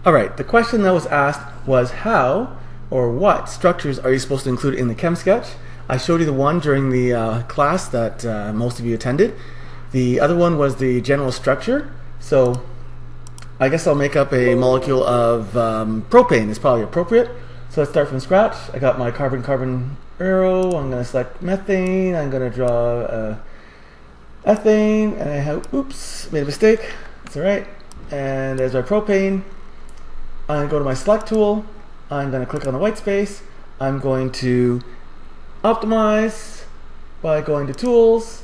Alright, the question that was asked was how or what structures are you supposed to include in the Chemsketch? I showed you the one during the class that most of you attended. The other one was the general structure. So I guess I'll make up a molecule of propane. It's probably appropriate. So let's start from scratch. I got my carbon-carbon arrow. I'm going to select methane. I'm going to draw ethane. And I have, oops, made a mistake. That's alright. And there's my propane. I'm going to go to my select tool. I'm going to click on the white space. I'm going to optimize by going to tools.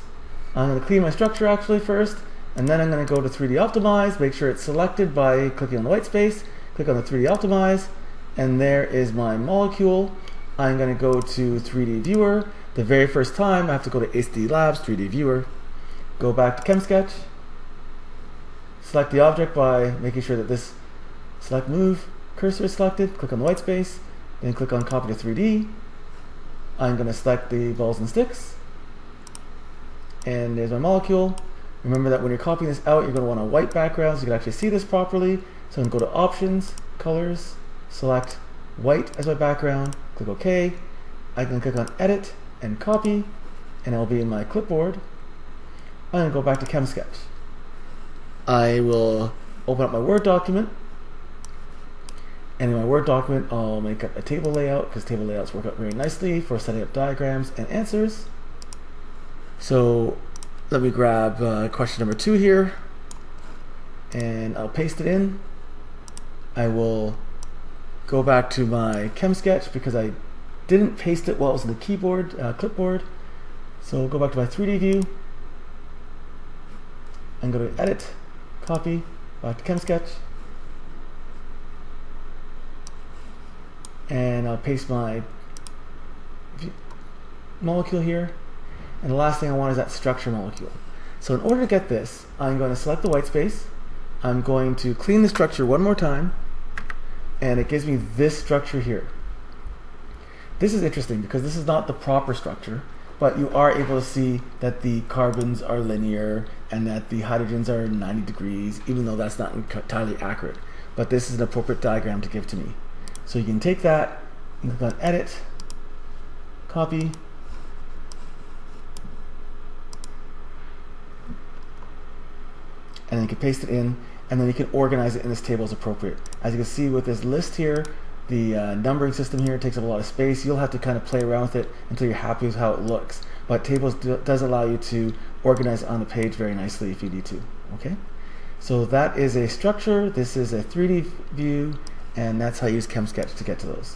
I'm going to clean my structure actually first, and then I'm going to go to 3D optimize, make sure it's selected by clicking on the white space, click on the 3D optimize, and there is my molecule. I'm going to go to 3D viewer. The very first time I have to go to HD Labs 3D viewer, go back to Chemsketch, select the object by making sure that this select move cursor is selected, click on the white space, then click on copy to 3D. I'm going to select the balls and sticks, and there's my molecule. Remember that when you're copying this out, you're going to want a white background so you can actually see this properly. So I'm going to go to options, colors, select white as my background, click OK. I can click on edit and copy, and it'll be in my clipboard. I'm going to go back to Chemsketch. I will open up my Word document. And in my Word document, I'll make up a table layout because table layouts work out very nicely for setting up diagrams and answers. So let me grab question number 2 here, and I'll paste it in. I will go back to my Chemsketch because I didn't paste it while it was in the keyboard, clipboard. So we'll go back to my 3D view and go to edit, copy, back to Chemsketch. And I'll paste my molecule here. And the last thing I want is that structure molecule. So in order to get this, I'm going to select the white space. I'm going to clean the structure one more time. And it gives me this structure here. This is interesting because this is not the proper structure, but you are able to see that the carbons are linear and that the hydrogens are 90 degrees, even though that's not entirely accurate. But this is an appropriate diagram to give to me. So you can take that, and click on edit, copy, and then you can paste it in, and then you can organize it in this table as appropriate. As you can see with this list here, the numbering system here takes up a lot of space. You'll have to kind of play around with it until you're happy with how it looks. But tables does allow you to organize it on the page very nicely if you need to. Okay, so that is a structure. This is a 3D view. And that's how I use Chemsketch to get to those.